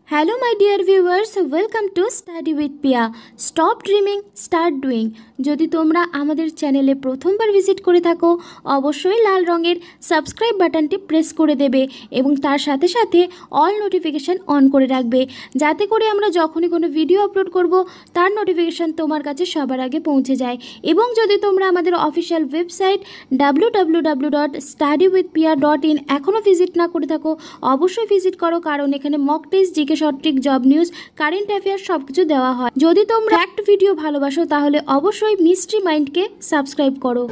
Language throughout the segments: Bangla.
Hello, my dear viewers. Welcome to Study with Pia. Stop dreaming, start doing. যদি তোমরা আমাদের চ্যানেলে প্রথমবার ভিজিট করে থাকো অবশ্যই লাল রঙের সাবস্ক্রাইব বাটনটি প্রেস করে দেবে এবং তার সাথে সাথে অল নোটিফিকেশান অন করে রাখবে, যাতে করে আমরা যখনই কোনো ভিডিও আপলোড করব তার নোটিফিকেশান তোমার কাছে সবার আগে পৌঁছে যায়। এবং যদি তোমরা আমাদের অফিসিয়াল ওয়েবসাইট www.studywithpia.in এখনও ভিজিট না করে থাকো অবশ্যই ভিজিট করো, কারণ এখানে mock test, GK short trick, job news, current affair সব কিছু দেওয়া হয়। যদি তোমরা ফ্যাক্ট ভিডিও ভালোবাসো তাহলে অবশ্যই মিস্ট্রি মাইন্ডকে সাবস্ক্রাইব করো।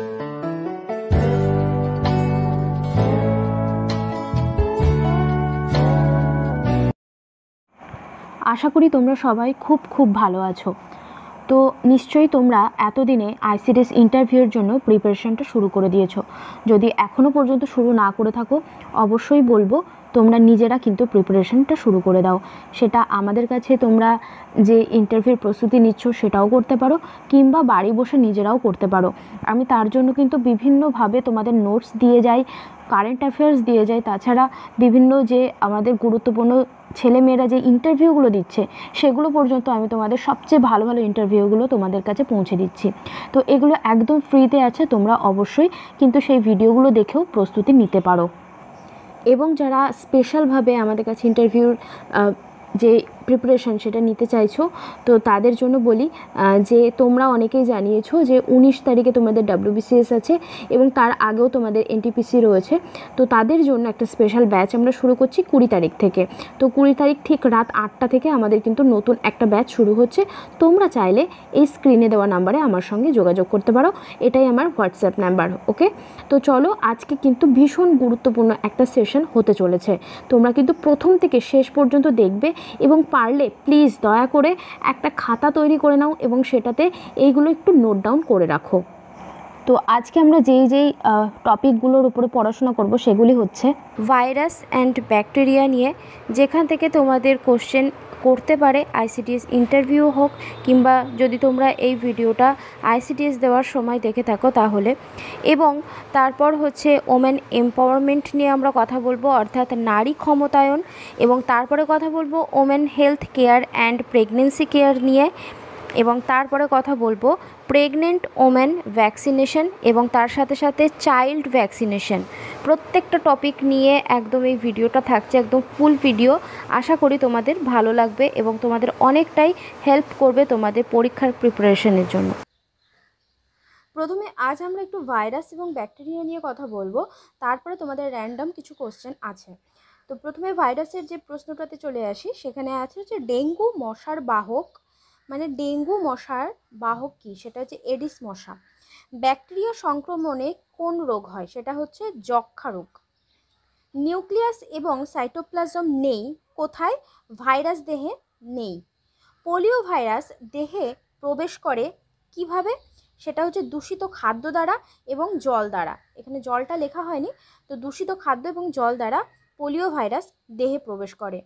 আশা করি তোমরা সবাই খুব ভালো আছো। তো নিশ্চয়ই তোমরা এতদিনে আইসিডিএস ইন্টারভিউর জন্য প্রিপারেশনটা শুরু করে দিয়েছো। যদি এখনও পর্যন্ত শুরু না করে থাকো অবশ্যই বলবো তোমরা নিজেরা কিন্তু প্রিপারেশনটা শুরু করে দাও। সেটা আমাদের কাছে তোমরা যে ইন্টারভিউর প্রস্তুতি নিচ্ছ সেটাও করতে পারো, কিংবা বাড়ি বসে নিজেরাও করতে পারো। আমি তার জন্য কিন্তু বিভিন্নভাবে তোমাদের নোটস দিয়ে যাই, কারেন্ট অ্যাফেয়ার্স দিয়ে যাই, তাছাড়া বিভিন্ন যে আমাদের গুরুত্বপূর্ণ ছেলেমেয়েরা যে ইন্টারভিউগুলো দিচ্ছে সেগুলো পর্যন্ত আমি তোমাদের সবচেয়ে ভালো ইন্টারভিউগুলো তোমাদের কাছে পৌঁছে দিচ্ছি। তো এগুলো একদম ফ্রিতে আছে, তোমরা অবশ্যই কিন্তু সেই ভিডিওগুলো দেখেও প্রস্তুতি নিতে পারো। এবং যারা স্পেশালভাবে আমাদের কাছে ইন্টারভিউর যে প্রিপারেশন সেটা নিতে চাইছো, তো তাদের জন্য বলি যে তোমরা অনেকেই জানিয়েছো যে 19 তারিখে তোমাদের WBCS আছে এবং তার আগেও তোমাদের NTPC রয়েছে। তো তাদের জন্য একটা স্পেশাল ব্যাচ আমরা শুরু করছি 20 তারিখ থেকে। তো 20 তারিখ ঠিক রাত 8টা থেকে আমাদের কিন্তু নতুন একটা ব্যাচ শুরু হচ্ছে। তোমরা চাইলে এই স্ক্রিনে দেওয়া নাম্বারে আমার সঙ্গে যোগাযোগ করতে পারো, এটাই আমার হোয়াটসঅ্যাপ নাম্বার। ওকে, তো চলো আজকে কিন্তু ভীষণ গুরুত্বপূর্ণ একটা সেশন হতে চলেছে। তোমরা কিন্তু প্রথম থেকে শেষ পর্যন্ত দেখবে এবং পারলে প্লিজ দয়া করে একটা খাতা তৈরি করে নাও এবং সেটাতে এইগুলো একটু নোট ডাউন করে রাখো। তো আজকে আমরা যেই টপিকগুলোর উপরে পড়াশোনা করব সেগুলি হচ্ছে ভাইরাস অ্যান্ড ব্যাকটেরিয়া নিয়ে, যেখান থেকে তোমাদের কোশ্চেন করতে পারে আইসিডিএস ইন্টারভিউ হোক, কিংবা যদি তোমরা এই ভিডিওটা আইসিডিএস দেওয়ার সময় দেখে থাকো তাহলে। এবং তারপর হচ্ছে ওমেন এম্পাওয়ারমেন্ট নিয়ে আমরা কথা বলবো, অর্থাৎ নারী ক্ষমতায়ন। এবং তারপরে কথা বলবো women health care and pregnancy care নিয়ে। এবং তারপরে কথা বলবো প্রেগনেন্ট ওমেন ভ্যাকসিনেশন এবং তার সাথে সাথে চাইল্ড ভ্যাকসিনেশন। প্রত্যেকটা টপিক নিয়ে একদম এই ভিডিওটা থাকছে, একদম ফুল ভিডিও। আশা করি তোমাদের ভালো লাগবে এবং তোমাদের অনেকটাই হেল্প করবে তোমাদের পরীক্ষার প্রিপারেশনের জন্য। প্রথমে আজ আমরা একটু ভাইরাস এবং ব্যাকটেরিয়া নিয়ে কথা বলবো, তারপরে তোমাদের র্যান্ডম কিছু কোশ্চেন আছে। তো প্রথমে ভাইরাসের যে প্রশ্নটাতে চলে আসি, সেখানে আছে হচ্ছে ডেঙ্গু মশার বাহক, মানে ডেঙ্গু মশার বাহক কী, সেটা হচ্ছে এডিস মশা। ব্যাকটেরিয়া সংক্রমণে কোন রোগ হয়, সেটা হচ্ছে যক্ষ্মা রোগ। নিউক্লিয়াস এবং সাইটোপ্লাজম নেই কোথায়, ভাইরাস দেহে নেই। পোলিও ভাইরাস দেহে প্রবেশ করে কিভাবে, সেটা হচ্ছে দূষিত খাদ্য দ্বারা এবং জল দ্বারা। এখানে জলটা লেখা হয়নি, তো দূষিত খাদ্য এবং জল দ্বারা পোলিও ভাইরাস দেহে প্রবেশ করে।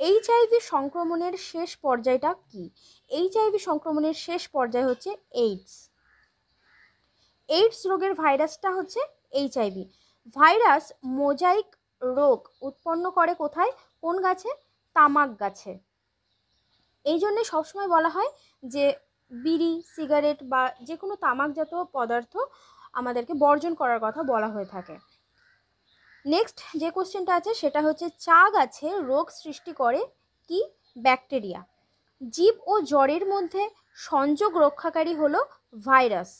এইচআইভি সংক্রমণের শেষ পর্যায়টা কি, এইচআইভি সংক্রমণের শেষ পর্যায় হচ্ছে এইডস। এইডস রোগের ভাইরাসটা হচ্ছে এইচআইভি। ভাইরাস মোজাইক রোগ উৎপন্ন করে কোথায়, কোন গাছে, তামাক গাছে। এই জন্যে সবসময় বলা হয় যে বিড়ি, সিগারেট বা যে কোনো তামাকজাত পদার্থ আমাদেরকে বর্জন করার কথা বলা হয়ে থাকে। নেক্সট যে কোশ্চেনটা আছে সেটা হচ্ছে চা গাছে রোগ সৃষ্টি করে কি, ব্যাকটেরিয়া। জীব ও জ্বরের মধ্যে সংযোগ রক্ষাকারী হলো ভাইরাস।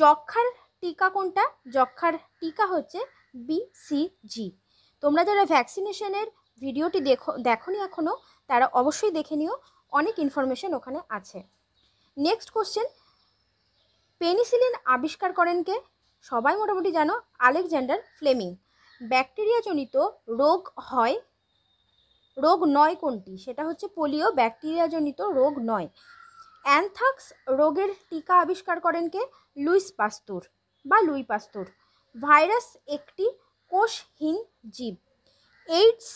যক্ষ্মার টিকা কোনটা, যক্ষ্মার টিকা হচ্ছে BCG। তোমরা যারা ভ্যাকসিনেশনের ভিডিওটি দেখোনি এখনও, তারা অবশ্যই দেখে নিও, অনেক ইনফরমেশন ওখানে আছে। নেক্সট কোশ্চেন, পেনিসিলিন আবিষ্কার করেন কে, সবাই মোটামুটি জানো, আলেকজান্ডার ফ্লেমিং। ব্যাকটেরিয়াজনিত রোগ হয়, রোগ নয় কোনটি, সেটা হচ্ছে পোলিও, ব্যাকটেরিয়াজনিত রোগ নয়। অ্যানথ্রাক্স রোগের টিকা আবিষ্কার করেন কে, লুইস পাস্তুর বা লুই পাস্তুর। ভাইরাস একটি কোষহীন জীব। এইডস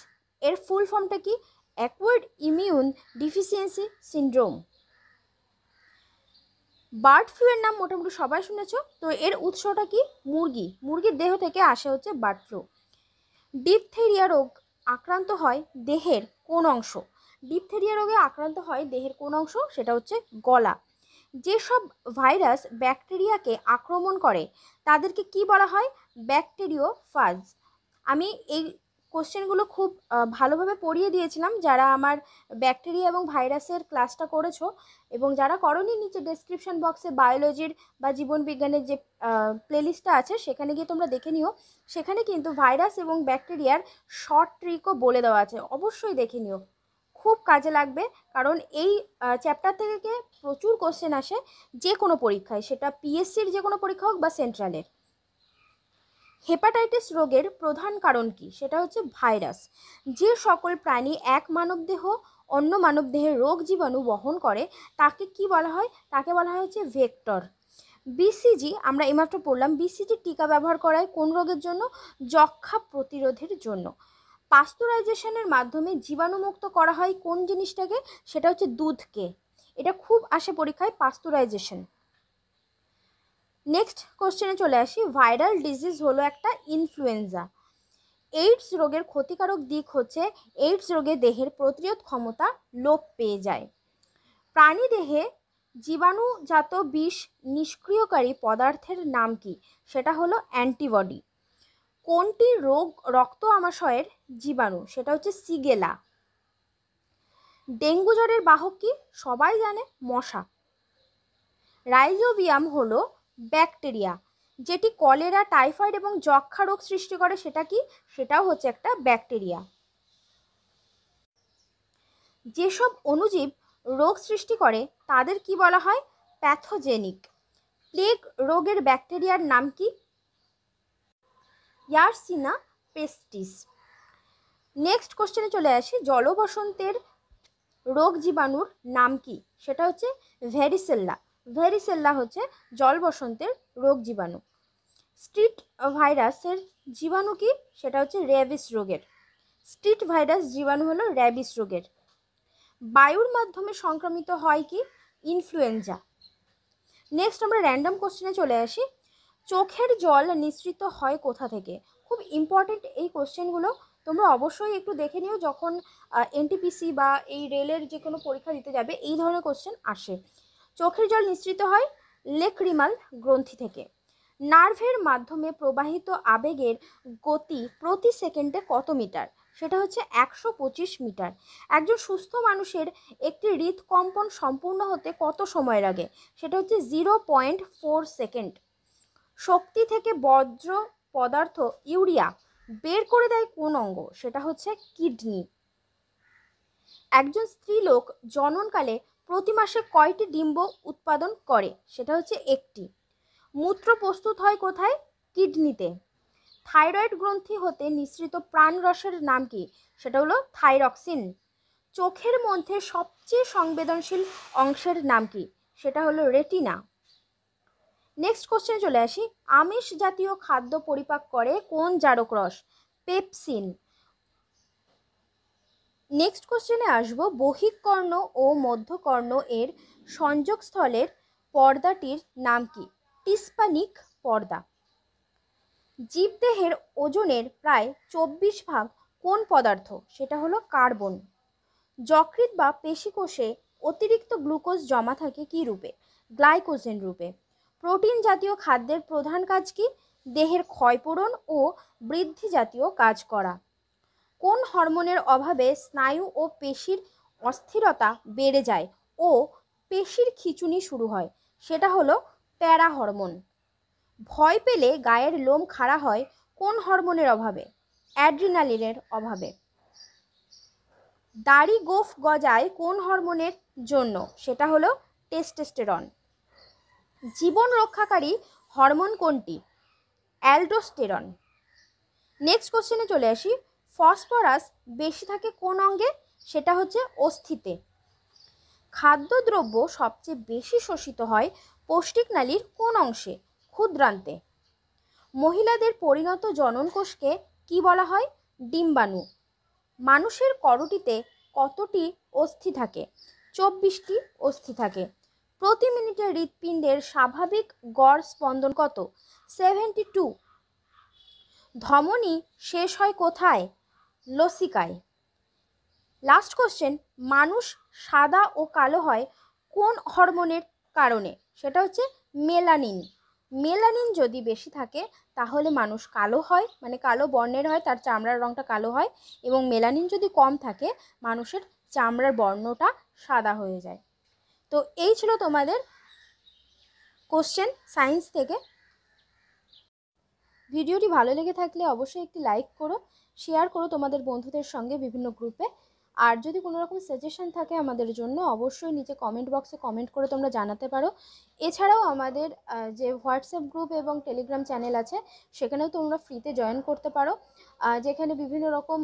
এর ফুল ফর্মটা কি, acquired immune deficiency syndrome. Bird flu এর নাম মোটামুটি সবাই শুনেছ, তো এর উৎসটা কি, মুরগি, মুরগির দেহ থেকে আসে হচ্ছে বার্ড ফ্লু। ডিপথেরিয়া রোগ আক্রান্ত হয় দেহের কোন অংশ, ডিপথেরিয়া রোগে আক্রান্ত হয় দেহের কোন অংশ? সেটা হচ্ছে গলা। যেসব ভাইরাস ব্যাকটেরিয়াকে আক্রমণ করে তাদেরকে কি বলা হয়? ব্যাকটেরিওফাজ। আমি এই কোশ্চেনগুলো খুব ভালোভাবে পড়িয়ে দিয়েছিলাম। যারা আমার ব্যাকটেরিয়া এবং ভাইরাসের ক্লাসটা করেছো এবং যারা করোনি, নিচে ডেসক্রিপশন বক্সে বায়োলজির বা জীবন বিজ্ঞানের যে প্লেলিস্টটা আছে সেখানে গিয়ে তোমরা দেখে নিও। সেখানে কিন্তু ভাইরাস এবং ব্যাকটেরিয়ার শর্ট ট্রিকও বলে দেওয়া আছে, অবশ্যই দেখে নিও, খুব কাজে লাগবে। কারণ এই চ্যাপ্টার থেকে প্রচুর কোশ্চেন আসে যে কোনো পরীক্ষায়, সেটা পিএসসির যে কোনো পরীক্ষা হোক বা সেন্ট্রালের। হেপাটাইটিস রোগের প্রধান কারণ কি? সেটা হচ্ছে ভাইরাস। যে সকল প্রাণী এক মানবদেহ অন্য মানবদেহের রোগ জীবাণু বহন করে তাকে কি বলা হয়? তাকে বলা হয় হচ্ছে ভেক্টর। বিসিজি আমরা এইমাত্র পড়লাম, বিসিজি টিকা ব্যবহার করা হয় কোন রোগের জন্য? যক্ষ্মা প্রতিরোধের জন্য। পাস্তুরাইজেশনের মাধ্যমে জীবাণুমুক্ত করা হয় কোন জিনিসটাকে? সেটা হচ্ছে দুধকে। এটা খুব আসে পরীক্ষায়, পাস্তুরাইজেশন। নেক্সট কোশ্চেনে চলে আসি। ভাইরাল ডিজিজ হলো একটা ইনফ্লুয়েঞ্জা। এইডস রোগের ক্ষতিকারক দিক হচ্ছে এইডস রোগে দেহের প্রতিরোধ ক্ষমতা লোপ পেয়ে যায়। প্রাণী দেহে জীবাণুজাত বিষ নিষ্ক্রিয়কারী পদার্থের নাম কি? সেটা হলো অ্যান্টিবডি। কোনটি রোগ রক্ত আমাশয়ের জীবাণু? সেটা হচ্ছে সিগেলা। ডেঙ্গু জ্বরের বাহক কি? সবাই জানে, মশা। রাইজোবিয়াম হলো ব্যাকটেরিয়া যেটি কলেরা, টাইফয়েড এবং যক্ষ্মা রোগ সৃষ্টি করে, সেটা কি? সেটাও হচ্ছে একটা ব্যাকটেরিয়া। যেসব অণুজীব রোগ সৃষ্টি করে তাদের কি বলা হয়? প্যাথোজেনিক। প্লেগ রোগের ব্যাকটেরিয়ার নাম কি? ইয়ারসিনা পেস্টিস। নেক্সট কোশ্চেনে চলে আসি। জলবসন্তের রোগ জীবাণুর নাম কি? সেটা হচ্ছে ভ্যারিসেল্লা। ভ্যারিসেল্লা হচ্ছে জলবসন্তের রোগ জীবাণু। স্ট্রিট ভাইরাসের জীবাণু কি? সেটা হচ্ছে র্যাবিস রোগের। স্ট্রিট ভাইরাস জীবাণু হলো র্যাবিস রোগের। বায়ুর মাধ্যমে সংক্রমিত হয় কি? ইনফ্লুয়েঞ্জা। নেক্সট আমরা র্যান্ডম কোশ্চেনে চলে আসি। চোখের জল নিঃসৃত হয় কোথা থেকে? খুব ইম্পর্টেন্ট এই কোশ্চেনগুলো, তোমরা অবশ্যই একটু দেখে নিও যখন এনটিপিসি বা এই রেলের যে কোনো পরীক্ষা দিতে যাবে এই ধরনের কোশ্চেন আসে। চোখের জল নিঃসৃত হয় লেক্রিমাল গ্রন্থি থেকে। নার্ভের মাধ্যমে প্রবাহিত আবেগের গতি প্রতি সেকেন্ডে কত মিটার? সেটা হচ্ছে 125 মিটার। একজন সুস্থ মানুষের একটি হৃদকম্পন সম্পূর্ণ হতে কত সময় লাগে? সেটা হচ্ছে 0.4 সেকেন্ড। শক্তি থেকে বজ্র পদার্থ ইউরিয়া বের করে দেয় কোন অঙ্গ? সেটা হচ্ছে কিডনি। একজন স্ত্রীলোক জননকালে প্রতি মাসে কয়টি ডিম্ব উৎপাদন করে? সেটা হচ্ছে একটি। মূত্র প্রস্তুত হয় কোথায়? কিডনিতে। থাইরয়েড গ্রন্থি হতে নিঃসৃত প্রাণরসের নাম কি? সেটা হলো থাইরক্সিন। চোখের মধ্যে সবচেয়ে সংবেদনশীল অংশের নাম কি? সেটা হলো রেটিনা। নেক্সট কোশ্চেনে চলে আসি। আমিষ জাতীয় খাদ্য পরিপাক করে কোন জারক রস? পেপসিন। নেক্সট কোশ্চেনে আসবো। বহিঃকর্ণ ও মধ্যকর্ণ এর সংযোগস্থলের পর্দাটির নাম কি? টিস্পানিক পর্দা। জীবদেহের ওজনের প্রায় 24 ভাগ কোন পদার্থ? সেটা হলো কার্বন। যকৃৎ বা পেশিকোষে অতিরিক্ত গ্লুকোজ জমা থাকে কি রূপে? গ্লাইকোজেন রূপে। প্রোটিন জাতীয় খাদ্যের প্রধান কাজ কি? দেহের ক্ষয়পূরণ ও বৃদ্ধি জাতীয় কাজ করা। কোন হরমোনের অভাবে স্নায়ু ও পেশির অস্থিরতা বেড়ে যায় ও পেশির খিঁচুনি শুরু হয়? সেটা হলো প্যারা হরমোন। ভয় পেলে গায়ের লোম খাড়া হয় কোন হরমোনের অভাবে? অ্যাড্রিনালিনের অভাবে। দাড়ি গোঁফ গজায় কোন হরমোনের জন্য? সেটা হলো টেস্টোস্টেরন। জীবন রক্ষাকারী হরমোন কোনটি? অ্যালডোস্টেরন। নেক্সট কোশ্চেনে চলে আসি। ফসফরাস বেশি থাকে কোন অঙ্গে? সেটা হচ্ছে অস্থিতে। খাদ্যদ্রব্য সবচেয়ে বেশি শোষিত হয় পৌষ্টিক নালীর কোন অংশে? ক্ষুদ্রান্তে। মহিলাদের পরিণত জননকোষকে কি বলা হয়? ডিম্বাণু। মানুষের করটিতে কতটি অস্থি থাকে? 24টি অস্থি থাকে। প্রতি মিনিটে হৃৎপিণ্ডের স্বাভাবিক গড় স্পন্দন কত? 72। ধমনী শেষ হয় কোথায়? লসিকায়। লাস্ট কোশ্চেন, মানুষ সাদা ও কালো হয় কোন হরমোনের কারণে? সেটা হচ্ছে মেলানিন। মেলানিন যদি বেশি থাকে তাহলে মানুষ কালো হয়, মানে কালো বর্ণের হয়, তার চামড়ার রঙটা কালো হয়। এবং মেলানিন যদি কম থাকে মানুষের চামড়ার বর্ণটা সাদা হয়ে যায়। তো এই ছিল তোমাদের কোশ্চেন সায়েন্স থেকে। ভিডিওটি ভালো লেগে থাকলে অবশ্যই একটি লাইক করো, শেয়ার করো তোমাদের বন্ধুদের সঙ্গে বিভিন্ন গ্রুপে। আর যদি কোনো রকম সাজেশন থাকে আমাদের জন্য অবশ্যই নিচে কমেন্ট বক্সে কমেন্ট করে তোমরা জানাতে পারো। এছাড়াও আমাদের যে হোয়াটসঅ্যাপ গ্রুপ এবং টেলিগ্রাম চ্যানেল আছে সেখানেও তোমরা ফ্রিতে জয়েন করতে পারো, যেখানে বিভিন্ন রকম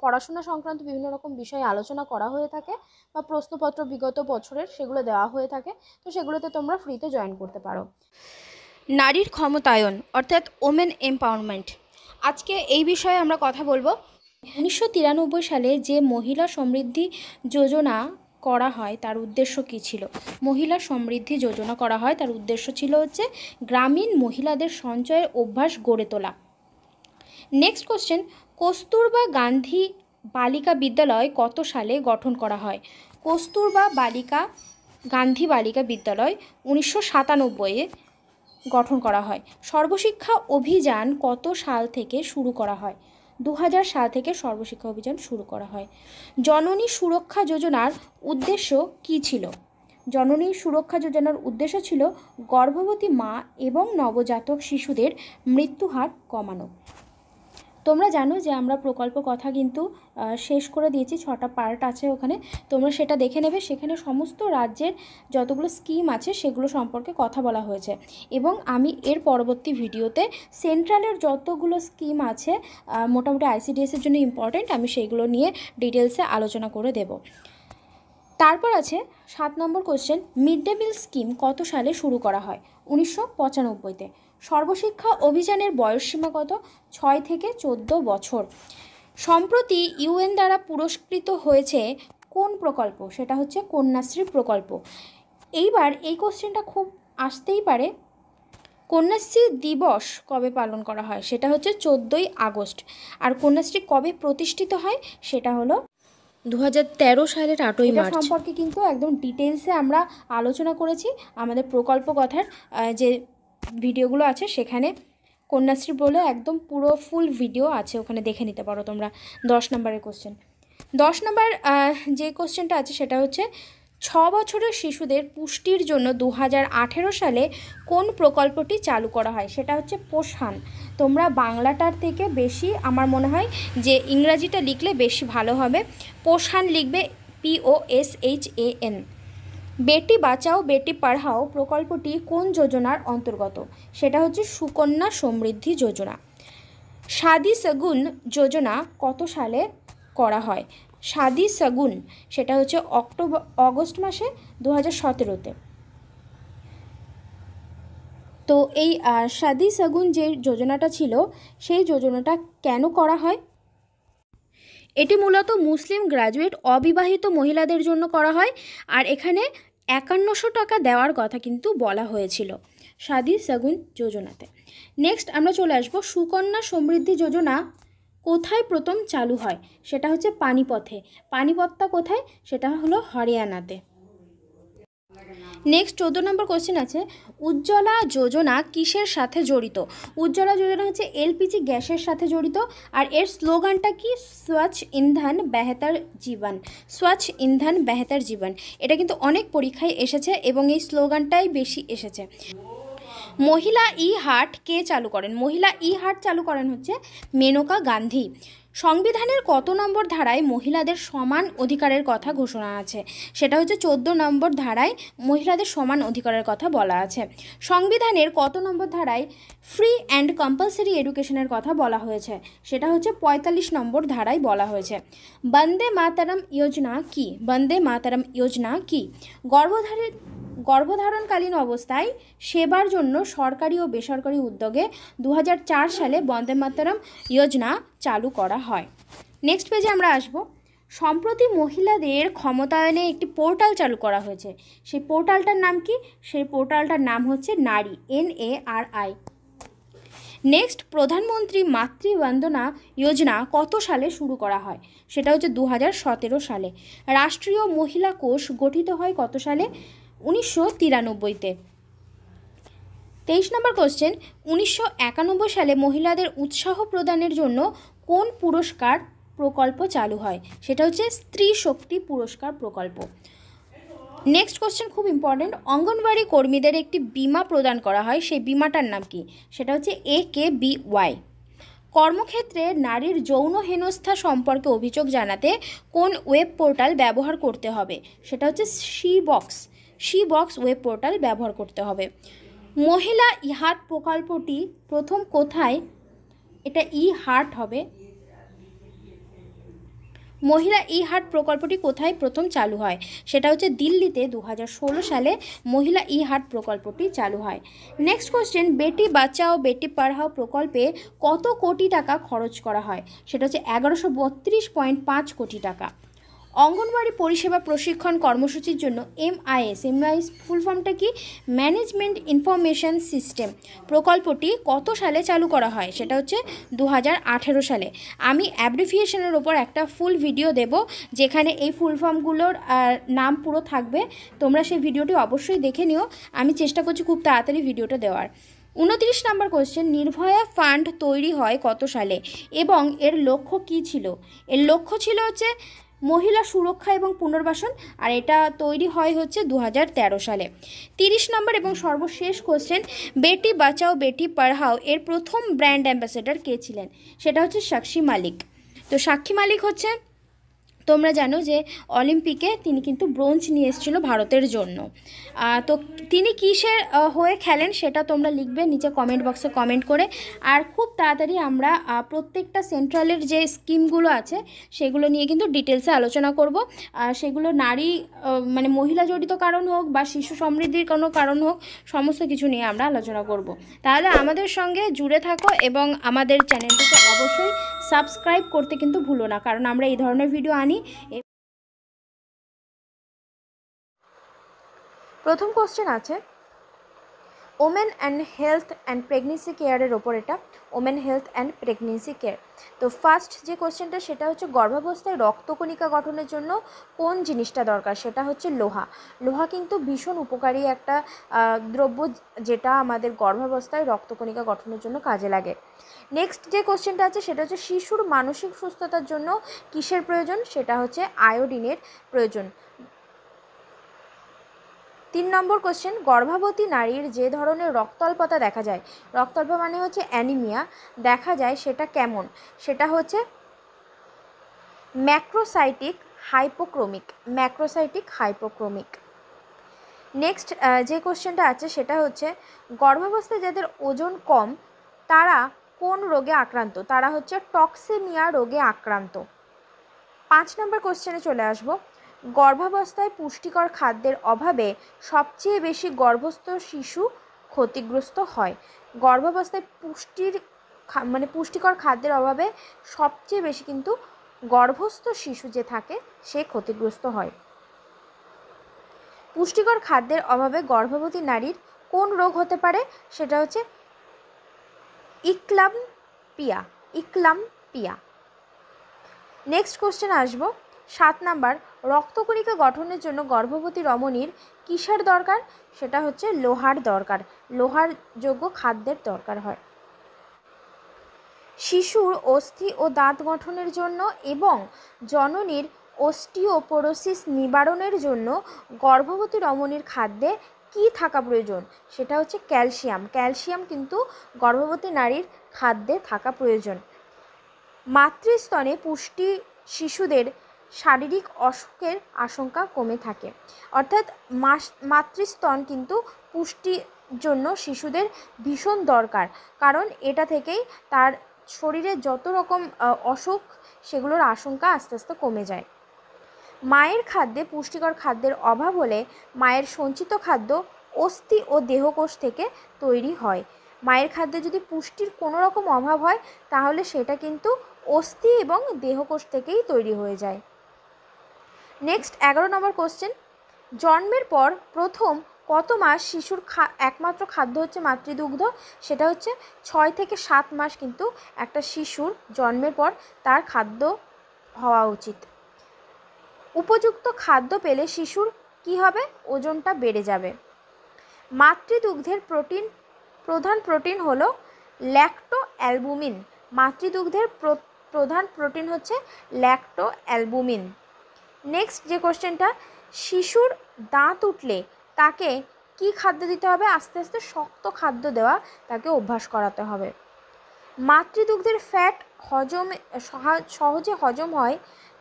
পড়াশোনা সংক্রান্ত বিভিন্ন রকম বিষয়ে আলোচনা করা হয়ে থাকে বা প্রশ্নপত্র বিগত বছরের সেগুলো দেওয়া হয়ে থাকে। তো সেগুলোতে তোমরা ফ্রিতে জয়েন করতে পারো। নারীর ক্ষমতায়ন অর্থাৎ ওমেন এম্পাওয়ারমেন্ট, আজকে এই বিষয়ে আমরা কথা বলবো। 1993 সালে যে মহিলা সমৃদ্ধি যোজনা করা হয় তার উদ্দেশ্য কী ছিল? মহিলা সমৃদ্ধি যোজনা করা হয় তার উদ্দেশ্য ছিল হচ্ছে গ্রামীণ মহিলাদের সঞ্চয়ের অভ্যাস গড়ে তোলা। নেক্সট কোশ্চেন, কস্তুরবা গান্ধী বালিকা বিদ্যালয় কত সালে গঠন করা হয়? কস্তুরবা গান্ধী বালিকা বিদ্যালয় 1997-এ গঠন করা হয়। সর্বশিক্ষা অভিযান কত সাল থেকে শুরু করা হয়? 2000 সাল থেকে সর্বশিক্ষা অভিযান শুরু করা হয়। জননী সুরক্ষা যোজনার উদ্দেশ্য কী ছিল? জননী সুরক্ষা যোজনার উদ্দেশ্য ছিল গর্ভবতী মা এবং নবজাতক শিশুদের মৃত্যুহার কমানো। তোমরা জানো যে আমরা প্রকল্প কথা কিন্তু শেষ করে দিয়েছি, 6টা পার্ট আছে ওখানে, তোমরা সেটা দেখে নেবে। সেখানে সমস্ত রাজ্যের যতগুলো স্কিম আছে সেগুলো সম্পর্কে কথা বলা হয়েছে। এবং আমি এর পরবর্তী ভিডিওতে সেন্ট্রালের যতগুলো স্কিম আছে মোটামুটি আইসিডিএসের জন্য ইম্পর্টেন্ট, আমি সেইগুলো নিয়ে ডিটেলসে আলোচনা করে দেব। তারপর আছে 7 number question, mid day meal scheme কত সালে শুরু করা হয়? 1995-তে। সর্বশিক্ষা অভিযানের বয়সসীমা কত? 6 থেকে 14 বছর। সম্প্রতি ইউএন দ্বারা পুরস্কৃত হয়েছে কোন প্রকল্প? সেটা হচ্ছে কন্যাশ্রী প্রকল্প। এইবার এই কোশ্চেনটা খুব আসতেই পারে, কন্যাশ্রী দিবস কবে পালন করা হয়? সেটা হচ্ছে 14ই আগস্ট। আর কন্যাশ্রী কবে প্রতিষ্ঠিত হয়? সেটা হলো 2013 সালের 8ই মার্চ। সম্পর্কে কিন্তু একদম ডিটেলসে আমরা আলোচনা করেছি আমাদের প্রকল্প কথার যে ভিডিওগুলো আছে সেখানে। কন্যাশ্রী বলে একদম পুরো ফুল ভিডিও আছে, ওখানে দেখে নিতে পারো তোমরা। 10 নম্বরের কোশ্চেন, 10 নম্বর যে কোশ্চেনটা আছে সেটা হচ্ছে 6 বছরের শিশুদের পুষ্টির জন্য 2018 সালে কোন প্রকল্পটি চালু করা হয়? সেটা হচ্ছে পোষণ। তোমরা বাংলাটার থেকে বেশি আমার মনে হয় যে ইংরাজিটা লিখলে বেশি ভালো হবে। পোষণ লিখবে POSHAN। বেটি বাঁচাও বেটি পড়াও প্রকল্পটি কোন যোজনার অন্তর্গত? সেটা হচ্ছে সুকন্যা সমৃদ্ধি যোজনা। শাদি সগুন যোজনা কত সালে করা হয়? শাদি সগুন সেটা হচ্ছে অগস্ট মাসে 2017-তে। তো এই শাদি সগুন যে যোজনাটা ছিল সেই যোজনাটা কেন করা হয়? এটি মূলত মুসলিম গ্র্যাজুয়েট অবিবাহিত মহিলাদের জন্য করা হয়। আর এখানে 5100 টাকা দেওয়ার কথা কিন্তু বলা হয়েছিল শাদি সগুন যোজনাতে। নেক্সট আমরা চলে আসবো সুকন্যা সমৃদ্ধি যোজনা কোথায় প্রথম চালু হয়? সেটা হচ্ছে পানিপথে। পানিপথটা কোথায়? সেটা হলো হরিয়ানাতে। নেক্সট 14 নম্বর কোশ্চেন আছে, উজ্জ্বলা যোজনা কিসের সাথে জড়িত? উজ্জ্বলা যোজনা হচ্ছে এলপিজি গ্যাসের সাথে জড়িত। আর এর স্লোগানটা কি? স্বচ্ছ ইন্ধন বেহতর জীবন। স্বচ্ছ ইন্ধন বেহতর জীবন, এটা কিন্তু অনেক পরীক্ষায় এসেছে এবং এই স্লোগানটাই বেশি এসেছে। মহিলা ই হাট কে চালু করেন? মহিলা ই হাট চালু করেন হচ্ছে মেনকা গান্ধী। সংবিধানের কত নম্বর ধারায় মহিলাদের সমান অধিকারের কথা ঘোষণা আছে? সেটা হচ্ছে 14 নম্বর ধারায় মহিলাদের সমান অধিকারের কথা বলা আছে। সংবিধানের কত নম্বর ধারায় ফ্রি অ্যান্ড কম্পালসারি এডুকেশনের কথা বলা হয়েছে? সেটা হচ্ছে 45 নম্বর ধারায় বলা হয়েছে। বন্দে মাতরম যোজনা কি? বন্দে মাতরম যোজনা কি? গর্ভধারণকালীন অবস্থায় সেবার জন্য সরকারি ও বেসরকারি উদ্যোগে 2004 সালে বন্দে মাতরম যোজনা চালু করা হয়। নেক্সট পেজে আমরা আসব। সম্প্রতি মহিলাদের ক্ষমতায়নে একটি পোর্টাল চালু করা হয়েছে, সেই পোর্টালটার নাম কি? সেই পোর্টালটার নাম হচ্ছে নারী, NARI। নেক্সট, প্রধানমন্ত্রী মাতৃ বন্দনা যোজনা কত সালে শুরু করা হয়? সেটা হচ্ছে 2017 সালে। রাষ্ট্রীয় মহিলা কোষ গঠিত হয় কত সালে? 1993-তে। 23 নম্বর কোশ্চেন, 1991 সালে মহিলাদের উৎসাহ প্রদানের জন্য কোন পুরস্কার প্রকল্প চালু হয়? সেটা হচ্ছে স্ত্রী শক্তি পুরস্কার প্রকল্প। নেক্সট কোশ্চেন খুব ইম্পর্টেন্ট, অঙ্গনওয়াড়ি কর্মীদের একটি বিমা প্রদান করা হয়, সেই বিমাটার নাম কি? সেটা হচ্ছে AKBY। কর্মক্ষেত্রে নারীর যৌন হেনস্থা সম্পর্কে অভিযোগ জানাতে কোন ওয়েব পোর্টাল ব্যবহার করতে হবে? সেটা হচ্ছে শি বক্স ওয়েব পোর্টাল ব্যবহার করতে হবে। মহিলা ই-হার্ট প্রকল্পটি প্রথম কোথায়, এটা ই-হার্ট হবে, মহিলা ই-হার্ট প্রকল্পটি কোথায় প্রথম চালু হয়? সেটা হচ্ছে দিল্লিতে 2016 সালে মহিলা ই-হার্ট প্রকল্পটি চালু হয়। নেক্সট কোশ্চেন, বেটি বাঁচাও বেটি পড়াও প্রকল্পে কত কোটি টাকা খরচ করা হয়? সেটা হচ্ছে 1132.5 কোটি টাকা। অঙ্গনওয়াড়ি পরিষেবা প্রশিক্ষণ কর্মসূচির জন্য MIS ফুল ফর্মটা কি? ম্যানেজমেন্ট ইনফরমেশন সিস্টেম প্রকল্পটি কত সালে চালু করা হয়? সেটা হচ্ছে 2018 সালে। আমি অ্যাব্রিভিয়েশনের ওপর একটা ফুল ভিডিও দেব, যেখানে এই ফুল ফর্মগুলোর নাম পুরো থাকবে, তোমরা সেই ভিডিওটি অবশ্যই দেখে নিও। আমি চেষ্টা করছি খুব তাড়াতাড়ি ভিডিওটা দেওয়ার। 29 নম্বর কোশ্চেন, নির্ভয়া ফান্ড তৈরি হয় কত সালে এবং এর লক্ষ্য কী ছিল? এর লক্ষ্য ছিল হচ্ছে মহিলা সুরক্ষা এবং পুনর্বাসন, আর এটা তৈরি হয় হচ্ছে 2013 সালে। 30 নম্বর এবং সর্বশেষ কোশ্চেন, বেটি বাঁচাও বেটি পড়াও এর প্রথম ব্র্যান্ড অ্যাম্বাসেডর কে ছিলেন? সেটা হচ্ছে সাক্ষী মালিক। তো সাক্ষী মালিক হচ্ছে, তোমরা জানো যে অলিম্পিকে তিনি কিন্তু ব্রোঞ্জ নিয়ে এসেছিল ভারতের জন্য। তো তিনি কিসের হয়ে খেলেন সেটা তোমরা লিখবে নিচে কমেন্ট বক্সে কমেন্ট করে। আর খুব তাড়াতাড়ি আমরা প্রত্যেকটা সেন্ট্রালের যে স্কিমগুলো আছে সেগুলো নিয়ে কিন্তু ডিটেলসে আলোচনা করব। সেগুলো নারী মানে মহিলা জড়িত কারণ হোক বা শিশু সমৃদ্ধির কোনো কারণ হোক, সমস্ত কিছু নিয়ে আমরা আলোচনা করব। তাহলে আমাদের সঙ্গে জুড়ে থাকো এবং আমাদের চ্যানেলটিকে অবশ্যই সাবস্ক্রাইব করতে কিন্তু ভুলো না, কারণ আমরা এই ধরনের ভিডিও আনি। প্রথম কোশ্চেন আছে women and health and pregnancy কেয়ারের ওপর, এটা women health and pregnancy care. তো ফার্স্ট যে কোশ্চেনটা সেটা হচ্ছে গর্ভাবস্থায় রক্তকণিকা গঠনের জন্য কোন জিনিসটা দরকার? সেটা হচ্ছে লোহা। লোহা কিন্তু ভীষণ উপকারী একটা দ্রব্য, যেটা আমাদের গর্ভাবস্থায় রক্তকণিকা গঠনের জন্য কাজে লাগে। নেক্সট যে কোশ্চেনটা আছে সেটা হচ্ছে শিশুর মানসিক সুস্থতার জন্য কিসের প্রয়োজন? সেটা হচ্ছে আয়োডিনের প্রয়োজন। 3 নম্বর কোশ্চেন, গর্ভবতী নারীর যে ধরনের রক্তাল্পতা দেখা যায়, রক্তাল্প মানে হচ্ছে অ্যানিমিয়া, দেখা যায় সেটা কেমন? সেটা হচ্ছে ম্যাক্রোসাইটিক হাইপোক্রোমিক। নেক্সট যে কোশ্চেনটা আছে সেটা হচ্ছে গর্ভাবস্থায় যাদের ওজন কম তারা কোন রোগে আক্রান্ত? তারা হচ্ছে টক্সেমিয়া রোগে আক্রান্ত। 5 নম্বর কোশ্চেনে চলে আসবো, গর্ভাবস্থায় পুষ্টিকর খাদ্যের অভাবে সবচেয়ে বেশি গর্ভস্থ শিশু ক্ষতিগ্রস্ত হয়। গর্ভাবস্থায় পুষ্টিকর খাদ্যের অভাবে সবচেয়ে বেশি কিন্তু গর্ভস্থ শিশু যে থাকে সে ক্ষতিগ্রস্ত হয়। পুষ্টিকর খাদ্যের অভাবে গর্ভবতী নারীর কোন রোগ হতে পারে? সেটা হচ্ছে ইক্লাম্পিয়া। নেক্সট কোশ্চেন আসবো 7 নাম্বার, রক্তকণিকা গঠনের জন্য গর্ভবতী রমণীর কিসের দরকার? সেটা হচ্ছে লোহার দরকার, লোহার যোগ্য খাদ্যের দরকার হয়। শিশুর অস্থি ও দাঁত গঠনের জন্য এবং জননীর অস্টিওপোরোসিস নিবারণের জন্য গর্ভবতী রমণীর খাদ্যে কি থাকা প্রয়োজন? সেটা হচ্ছে ক্যালসিয়াম কিন্তু গর্ভবতী নারীর খাদ্যে থাকা প্রয়োজন। মাতৃস্তনে পুষ্টি শিশুদের শারীরিক অসুখের আশঙ্কা কমে থাকে, অর্থাৎ মাতৃস্তন কিন্তু পুষ্টির জন্য শিশুদের ভীষণ দরকার, কারণ এটা থেকেই তার শরীরে যত রকম অসুখ সেগুলোর আশঙ্কা আস্তে আস্তে কমে যায়। মায়ের খাদ্যে পুষ্টিকর খাদ্যের অভাব হলে মায়ের সঞ্চিত খাদ্য অস্থি ও দেহকোষ থেকে তৈরি হয়। মায়ের খাদ্যে যদি পুষ্টির কোনো রকম অভাব হয় তাহলে সেটা কিন্তু অস্থি এবং দেহকোষ থেকেই তৈরি হয়ে যায়। নেক্সট 11 নম্বর কোশ্চেন, জন্মের পর প্রথম কত মাস শিশুর একমাত্র খাদ্য হচ্ছে মাতৃদুগ্ধ? সেটা হচ্ছে 6 থেকে 7 মাস কিন্তু একটা শিশুর জন্মের পর তার খাদ্য হওয়া উচিত। উপযুক্ত খাদ্য পেলে শিশুর কি হবে? ওজনটা বেড়ে যাবে। মাতৃদুগ্ধের প্রধান প্রোটিন হলো ল্যাক্টো অ্যালবুমিন। মাতৃদুগ্ধের প্রধান প্রোটিন হচ্ছে ল্যাক্টো অ্যালবুমিন। নেক্সট যে কোশ্চেনটা, শিশুর দাঁত উঠলে তাকে কি খাদ্য দিতে হবে? আস্তে আস্তে শক্ত খাদ্য দেওয়া তাকে অভ্যাস করাতে হবে। মাতৃদুগ্ধের ফ্যাট সহজে হজম হয়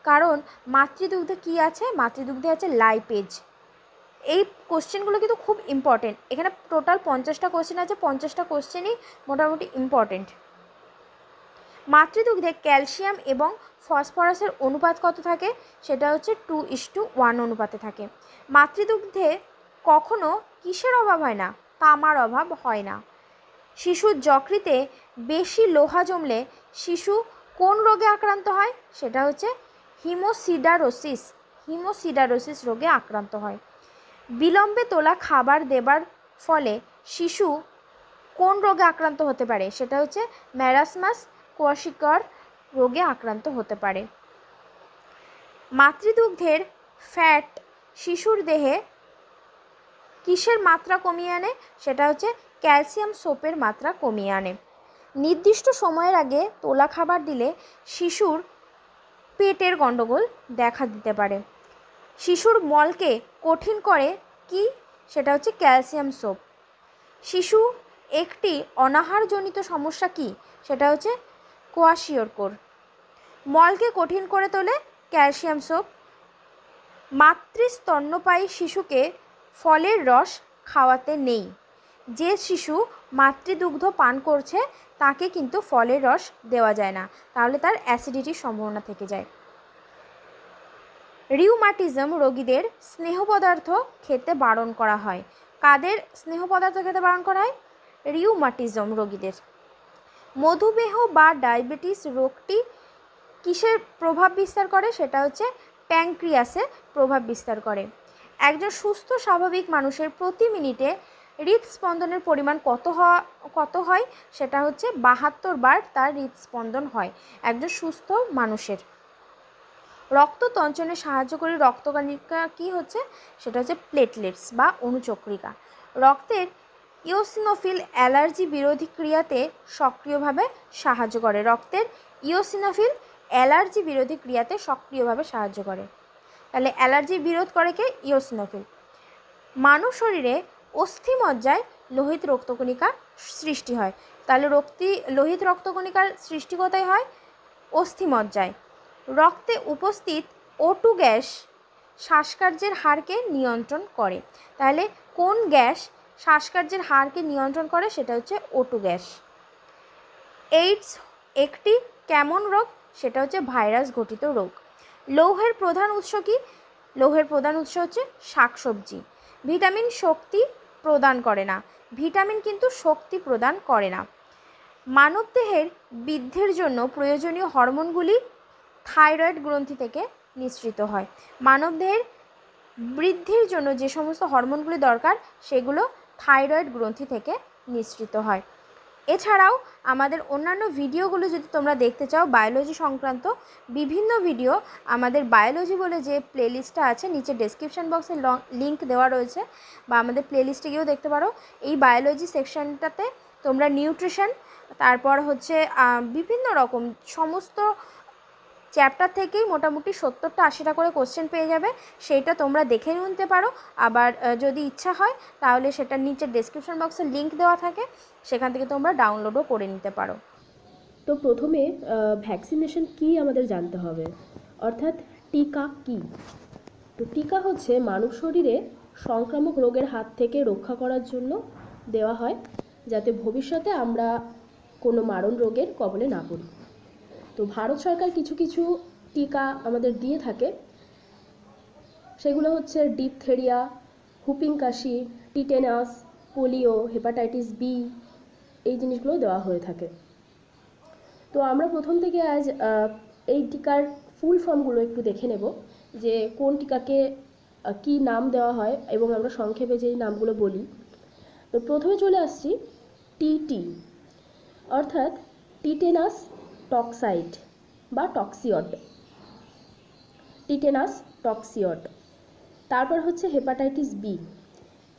কারণ মাতৃদুগ্ধে কি আছে? মাতৃদুগ্ধে আছে লাইপেজ। এই কোশ্চেনগুলো কিন্তু খুব ইম্পর্টেন্ট। এখানে টোটাল 50টা কোশ্চেন আছে, 50টা কোশ্চেনই মোটামুটি ইম্পর্টেন্ট। মাতৃদুগ্ধে ক্যালসিয়াম এবং ফসফরাসের অনুপাত কত থাকে? সেটা হচ্ছে 2:1 অনুপাতে থাকে। মাতৃদুগ্ধে কখনো কিসের অভাব হয় না? তামার অভাব হয় না। শিশুর যকৃতে বেশি লোহা জমলে শিশু কোন রোগে আক্রান্ত হয়? সেটা হচ্ছে হিমোসিডারোসিস রোগে আক্রান্ত হয়। বিলম্বে তোলা খাবার দেবার ফলে শিশু কোন রোগে আক্রান্ত হতে পারে? সেটা হচ্ছে ম্যারাসমাস কোয়াশিয়র রোগে আক্রান্ত হতে পারে। মাতৃদুগ্ধের ফ্যাট শিশুর দেহে কিসের মাত্রা কমিয়ে আনে? সেটা হচ্ছে ক্যালসিয়াম সোপের মাত্রা কমিয়ে আনে। নির্দিষ্ট সময়ের আগে তোলা খাবার দিলে শিশুর পেটের গণ্ডগোল দেখা দিতে পারে। শিশুর মলকে কঠিন করে কি? সেটা হচ্ছে ক্যালসিয়াম সোপ। শিশু একটি অনাহারজনিত সমস্যা কি? সেটা হচ্ছে কোয়াশিয়র। মলকে কঠিন করে তোলে ক্যালসিয়াম সোপ। মাতৃস্তন্যপায়ী শিশুকে ফলের রস খাওয়াতে নেই। যে শিশু মাতৃদুগ্ধ পান করছে তাকে কিন্তু ফলের রস দেওয়া যায় না, তাহলে তার অ্যাসিডিটির সম্ভাবনা থেকে যায়। রিউমাটিজম রোগীদের স্নেহ পদার্থ খেতে বারণ করা হয়। কাদের স্নেহ পদার্থ খেতে বারণ করা হয়? রিউমাটিজম রোগীদের। মধুমেহ বা ডায়াবেটিস রোগটি কিসের প্রভাব বিস্তার করে? সেটা হচ্ছে প্যানক্রিয়াসে প্রভাব বিস্তার করে। একজন সুস্থ স্বাভাবিক মানুষের প্রতি মিনিটে হৃদস্পন্দনের পরিমাণ কত হয়? সেটা হচ্ছে 72 বার তার হৃদস্পন্দন হয় একজন সুস্থ মানুষের। রক্ত তঞ্চনে সাহায্য করে রক্তকণিকা কি হচ্ছে? সেটা হচ্ছে প্লেটলেটস বা অণুচক্রিকা। রক্তের ইওসিনোফিল অ্যালার্জি বিরোধী ক্রিয়াতে সক্রিয়ভাবে সাহায্য করে। রক্তের ইওসিনোফিল অ্যালার্জি বিরোধী ক্রিয়াতে সক্রিয়ভাবে সাহায্য করে। তাহলে অ্যালার্জি বিরোধ করে কে? ইওসিনোফিল। মানব শরীরে অস্থিমজ্জায় লোহিত রক্তকণিকা সৃষ্টি হয়। তাহলে লোহিত রক্তকণিকার সৃষ্টি কোথায় হয়? অস্থিমজ্জায়। রক্তে উপস্থিত O2 গ্যাস শ্বাসকার্যের হারকে নিয়ন্ত্রণ করে। তাহলে কোন গ্যাস শ্বাসকার্যের হারকে নিয়ন্ত্রণ করে? সেটা হচ্ছে O2 গ্যাস। এইডস একটি কেমন রোগ? সেটা হচ্ছে ভাইরাস ঘটিত রোগ। লৌহের প্রধান উৎস কি? লৌহের প্রধান উৎস হচ্ছে শাকসবজি। ভিটামিন শক্তি প্রদান করে না। ভিটামিন কিন্তু শক্তি প্রদান করে না। মানবদেহের বৃদ্ধির জন্য প্রয়োজনীয় হরমোনগুলি থাইরয়েড গ্রন্থি থেকে নিঃসৃত হয়। মানবদেহের বৃদ্ধির জন্য যে সমস্ত হরমোনগুলি দরকার সেগুলো থাইরয়েড গ্রন্থি থেকে নিঃসৃত হয়। এছাড়াও আমাদের অন্যান্য ভিডিওগুলো যদি তোমরা দেখতে চাও বায়োলজি সংক্রান্ত বিভিন্ন ভিডিও, আমাদের বায়োলজি বলে যে প্লেলিস্টটা আছে নিচে ডেসক্রিপশন বক্সে লিঙ্ক দেওয়া রয়েছে, বা আমাদের প্লেলিস্টে গিয়েও দেখতে পারো। এই বায়োলজি সেকশনটাতে তোমরা নিউট্রিশন, তারপর হচ্ছে বিভিন্ন রকম সমস্ত চ্যাপ্টার থেকেই মোটামুটি 70টা 80টা করে কোশ্চেন পেয়ে যাবে। সেইটা তোমরা দেখে নিতে পারো। আবার যদি ইচ্ছা হয় তাহলে সেটা নিচে ডেসক্রিপশন বক্সে লিঙ্ক দেওয়া থাকে, সেখান থেকে তোমরা ডাউনলোডও করে নিতে পারো। তো প্রথমে ভ্যাকসিনেশন কি আমাদের জানতে হবে, অর্থাৎ টিকা কি। তো টিকা হচ্ছে মানব শরীরে সংক্রামক রোগের হাত থেকে রক্ষা করার জন্য দেওয়া হয়, যাতে ভবিষ্যতে আমরা কোনো মারণ রোগের কবলে না পড়ি। তো ভারত সরকার কিছু কিছু টিকা আমাদের দিয়ে থাকে, সেগুলো হচ্ছে ডিপথেরিয়া, হুপিং কাশি, টিটেনাস, পোলিও, হেপাটাইটিস বি, এই জিনিসগুলো দেওয়া হয়ে থাকে। তো আমরা প্রথম থেকে আজ এই টিকার ফুল ফর্মগুলো একটু দেখে নেব, যে কোন টিকাকে কি নাম দেওয়া হয় এবং আমরা সংক্ষেপে যেই নামগুলো বলি। তো প্রথমে চলে আসছি টিটি, অর্থাৎ টিটেনাস টক্সাইড বা টক্সিয়ড, টিটেনাস টক্সিয়ড। তারপর হচ্ছে hepatitis B,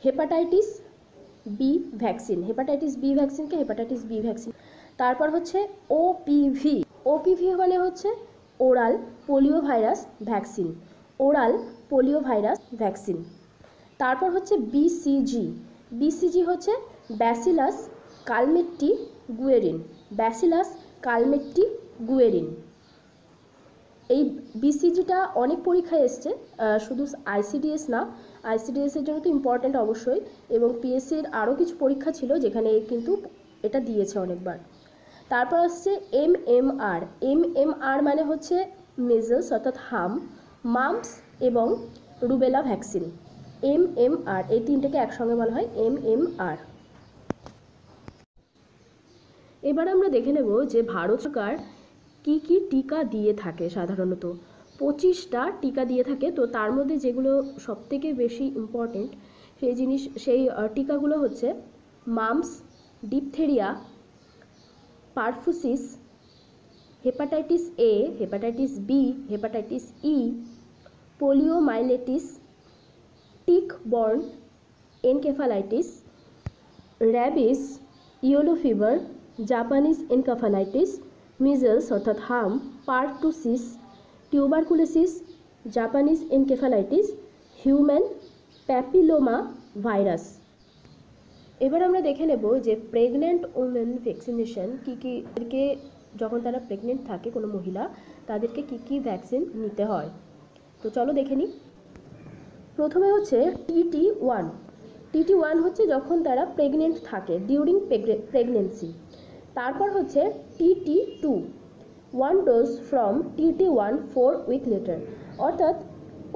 hepatitis B vaccine, hepatitis B ভ্যাকসিনকে হেপাটাইটিস বি ভ্যাকসিন। তারপর হচ্ছে ওপিভি, ওপিভি মানে হচ্ছে oral polio virus vaccine, oral polio virus vaccine. তারপর হচ্ছে বিসিজি, বিসিজি হচ্ছে bacillus Calmette Guerin, bacillus Calmette Guerin. এই বিসিজিটা অনেক পরীক্ষায় এসছে, শুধু আইসিডিএস না, আইসিডিএসের জন্য তো ইম্পর্ট্যান্ট অবশ্যই, এবং পিএসসির আরও কিছু পরীক্ষা ছিল যেখানে কিন্তু এটা দিয়েছে অনেকবার। তারপর আসছে এমএমআর, এমএমআর মানে হচ্ছে মেজলস অর্থাৎ হাম, মাম্পস এবং রুবেলা ভ্যাকসিন। এমএমআর এই তিনটেকে একসঙ্গে বলা হয় এমএমআর। এবার আমরা দেখে নেব যে ভারত সরকার কী কী টিকা দিয়ে থাকে। সাধারণত 25টা টিকা দিয়ে থাকে। তো তার মধ্যে যেগুলো সবথেকে বেশি ইম্পর্টেন্ট সেই টিকাগুলো হচ্ছে mumps, diphtheria, pertussis, hepatitis A, hepatitis B, hepatitis E, poliomyelitis, tick borne encephalitis, rabies, yellow fever, Japanese encephalitis, measles অর্থাৎ হাম, pertussis, tuberculosis, Japanese encephalitis, human papilloma virus. এবার আমরা দেখে নেব যে প্রেগন্যান্ট ওমেন ভ্যাকসিনেশন কী কী, এদেরকে যখন তারা প্রেগনেন্ট থাকে কোনো মহিলা, তাদেরকে কী কী ভ্যাকসিন নিতে হয়। তো চলো দেখে নিই। প্রথমে হচ্ছে TT1, TT1 হচ্ছে যখন তারা প্রেগনেন্ট থাকে, ডিউরিং প্রেগনেন্সি। তারপর হচ্ছে TT2, 1 dose from TT1 4 week letter, অর্থাৎ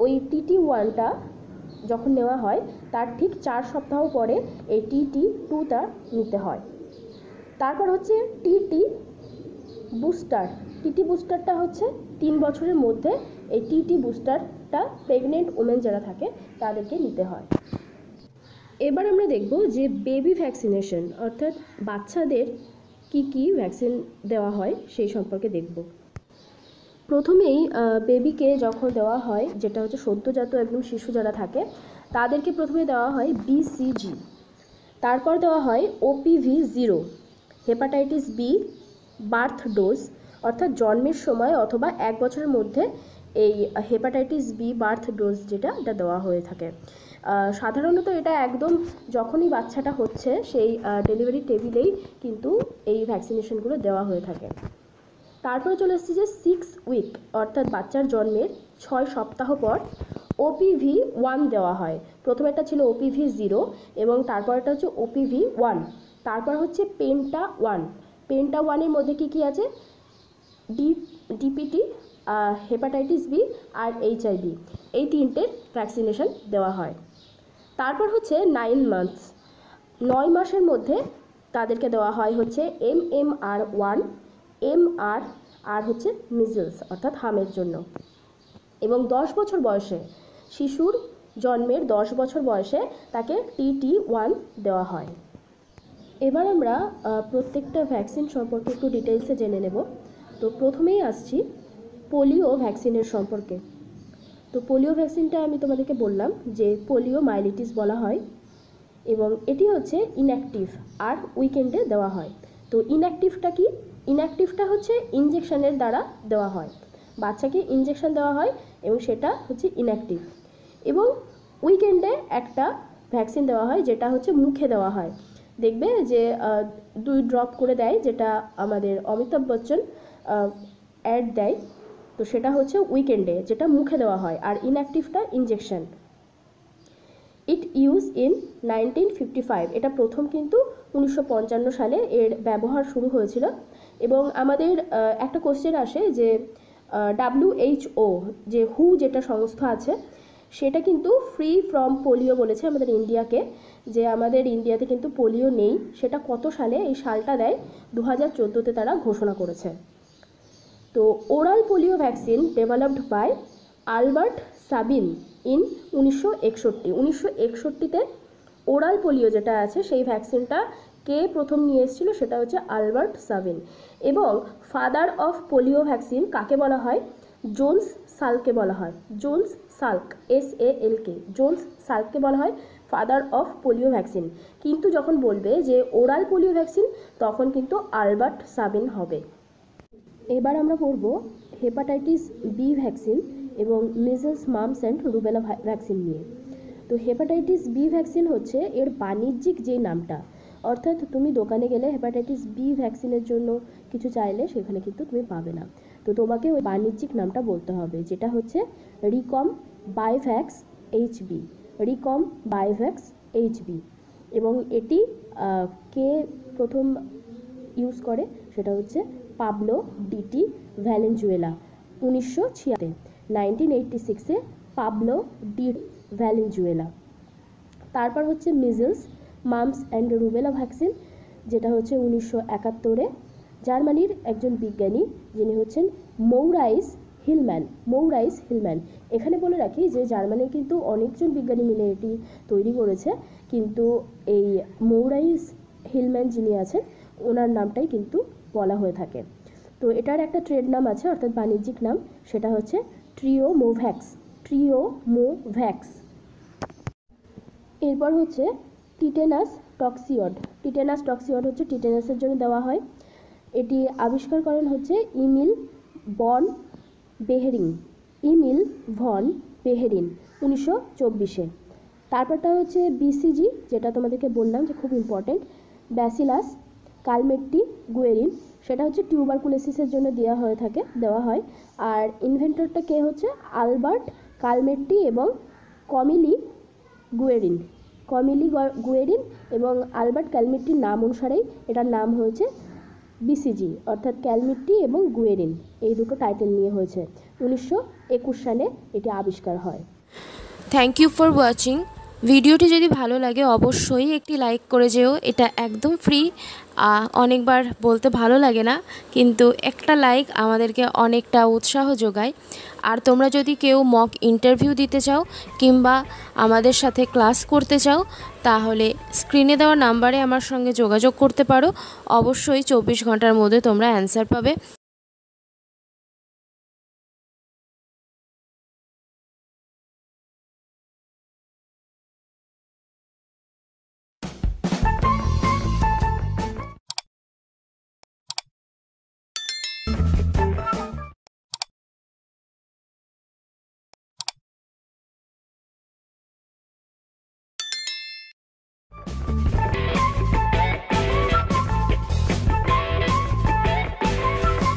ওই TT1টা যখন নেওয়া হয় তার ঠিক 4 সপ্তাহ পরে এই TT2টা নিতে হয়। তারপর হচ্ছে TT বুস্টার, TT বুস্টারটা হচ্ছে 3 বছরের মধ্যে এই TT বুস্টারটা প্রেগনেন্ট ওমেন যারা থাকে তাদেরকে নিতে হয়। এবার আমরা দেখব যে বেবি ভ্যাকসিনেশন, অর্থাৎ বাচ্চাদের কি কি ভ্যাকসিন দেওয়া হয় সেই সম্পর্কে দেখব। প্রথমেই বেবিকে যখন দেওয়া হয়, যেটা হচ্ছে সদ্যজাত একদম শিশু যারা থাকে তাদেরকে প্রথমে দেওয়া হয় BCG, তারপর দেওয়া হয় OPV0, hepatitis B birth dose, অর্থাৎ জন্মের সময় অথবা 1 বছরের মধ্যে এই হেপাটাইটিস বি বার্থ ডোজ যেটা দেওয়া হয়ে থাকে। সাধারণত এটা একদম যখনই বাচ্চাটা হচ্ছে সেই ডেলিভারি টেবিলেই কিন্তু এই ভ্যাকসিনেশনগুলো দেওয়া হয়ে থাকে। তারপরে চলে এসেছে যে 6 উইক, অর্থাৎ বাচ্চার জন্মের 6 সপ্তাহ পর OPV1 দেওয়া হয়। প্রথমেরটা ছিল OPV0 এবং তারপরটা হচ্ছে OPV1, তারপর হচ্ছে পেন্টা 1। পেন্টা 1-এর মধ্যে কী কী আছে? ডিপিটি, হেপাটাইটিস বি আর HIV, এই তিনটের ভ্যাকসিনেশন দেওয়া হয়। তারপর হচ্ছে 9 মান্থস, 9 মাসের মধ্যে তাদেরকে দেওয়া হয় হচ্ছে MMR1, MR আর হচ্ছে মিজলস অর্থাৎ হামের জন্য। এবং 10 বছর বয়সে, শিশুর জন্মের 10 বছর বয়সে তাকে TT1 দেওয়া হয়। এবার আমরা প্রত্যেকটা ভ্যাকসিন সম্পর্কে একটু ডিটেলসে জেনে নেব। তো প্রথমেই আসছি পোলিও ভ্যাকসিনের সম্পর্কে। তো পোলিও ভ্যাকসিনটা আমি তোমাদেরকে বললাম যে পোলিওমাইলিটিস বলা হয়, এবং এটি হচ্ছে ইনঅ্যাক্টিভ আর উইকেন্ডে দেওয়া হয়। তো ইনঅ্যাক্টিভটা কি? ইনঅ্যাক্টিভটা হচ্ছে ইনজেকশনের দ্বারা দেওয়া হয়, বাচ্চাকে ইনজেকশন দেওয়া হয় এবং সেটা হচ্ছে ইনঅ্যাক্টিভ। এবং উইকেন্ডে একটা ভ্যাকসিন দেওয়া হয় যেটা হচ্ছে মুখে দেওয়া হয়, দেখবে যে 2 ড্রপ করে দেয়, যেটা আমাদের অমিতাভ বচ্চন অ্যাড দেয়। তো সেটা হচ্ছে উইকেন্ডে, যেটা মুখে দেওয়া হয়, আর ইনঅ্যাক্টিভটা ইনজেকশন। ইট ইউজ ইন 1955, এটা প্রথম কিন্তু 1955 সালে এর ব্যবহার শুরু হয়েছিল। এবং আমাদের একটা কোশ্চেন আসে যে WHO, যে হু যেটা সংস্থা আছে, সেটা কিন্তু ফ্রি ফ্রম পোলিও বলেছে আমাদের ইন্ডিয়াকে, যে আমাদের ইন্ডিয়াতে কিন্তু পোলিও নেই। সেটা কত সালে? এই সালটা দেয় 2014-তে তারা ঘোষণা করেছে। তো oral polio vaccine developed by Albert Sabin in 1961 oral polio যেটা আছে সেই ভ্যাকসিনটা কে প্রথম নিয়ে এসেছিল সেটা হচ্ছে আলবার্ট সাবিন। এবং ফাদার অফ পোলিও ভ্যাকসিন কাকে বলা হয়? জোন্স সাল্ককে বলা হয়। জোন্স সাল্ক, SALK, জোন্স সাল্ককে বলা হয় ফাদার অফ পোলিও ভ্যাকসিন। কিন্তু যখন বলবে যে ওরাল পোলিও ভ্যাকসিন তখন কিন্তু আলবার্ট সাবিন হবে। এবার আমরা পড়ব হেপাটাইটিস বি ভ্যাকসিন এবং measles, mum's and rubella vaccine নিয়ে। তো হেপাটাইটিস বি ভ্যাকসিন হচ্ছে এর বাণিজ্যিক যে নামটা, অর্থাৎ তুমি দোকানে গেলে হেপাটাইটিস বি ভ্যাকসিনের জন্য কিছু চাইলে সেখানে কিন্তু তুমি পাবে না। তো তোমাকে ওই বাণিজ্যিক নামটা বলতে হবে, যেটা হচ্ছে রিকম বাইভ্যাক্স HB, রিকম বাইভ্যাক্স HB। এবং এটি কে প্রথম ইউজ করে সেটা হচ্ছে পাবলো ডিটি ভ্যালেনজুয়েলা 1986 পাবলো ডি ভ্যালেনজুয়েলা। তারপর হচ্ছে measles, mum's and rubella vaccine, যেটা হচ্ছে 1971 জার্মানির একজন বিজ্ঞানী যিনি হচ্ছেন মৌরাইস হিলম্যান। এখানে বলে রাখি যে জার্মানির কিন্তু অনেকজন বিজ্ঞানী মিলে এটি তৈরি করেছে, কিন্তু এই মৌরাইস হিলম্যান যিনি আছেন ওনার নামটাই কিন্তু বলা হয়ে থাকে। তো এটার একটা ট্রেড নাম আছে, অর্থাৎ বাণিজ্যিক নাম, সেটা হচ্ছে ট্রিওমোভ্যাক্স। এরপর হচ্ছে টিটেনাস টক্সিওড হচ্ছে টিটেনাসের জন্য দেওয়া হয়। এটি আবিষ্কার করেন হচ্ছে ইমিল ভন বেহেরিং 1924-এ। তারপরটা হচ্ছে BCG, যেটা তোমাদেরকে বললাম যে খুব ইম্পর্টেন্ট, ব্যাসিলাস কালমেট্টি গুয়েরিন, সেটা হচ্ছে টিউবারকুলোসিসের জন্য দেওয়া হয়। আর ইনভেন্টরটা কে হচ্ছে আলবার্ট কালমেট্টি এবং কমিলি গুয়েরিন এবং আলবার্ট ক্যালমেট্টির নাম অনুসারেই এটার নাম হয়েছে BCG, অর্থাৎ ক্যালমেট্টি এবং গুয়েরিন, এই দুটো টাইটেল নিয়ে হয়েছে। 1921 সালে এটি আবিষ্কার হয়। Thank you for watching. ভিডিওটি যদি ভালো লাগে অবশ্যই একটি লাইক করে যেও, এটা একদম ফ্রি। অনেকবার বলতে ভালো লাগে না, কিন্তু একটা লাইক আমাদেরকে অনেকটা উৎসাহ যোগায়। আর তোমরা যদি কেউ মক ইন্টারভিউ দিতে চাও কিংবা আমাদের সাথে ক্লাস করতে চাও তাহলে স্ক্রিনে দেওয়া নাম্বারে আমার সঙ্গে যোগাযোগ করতে পারো। অবশ্যই 24 ঘন্টার মধ্যে তোমরা অ্যান্সার পাবে।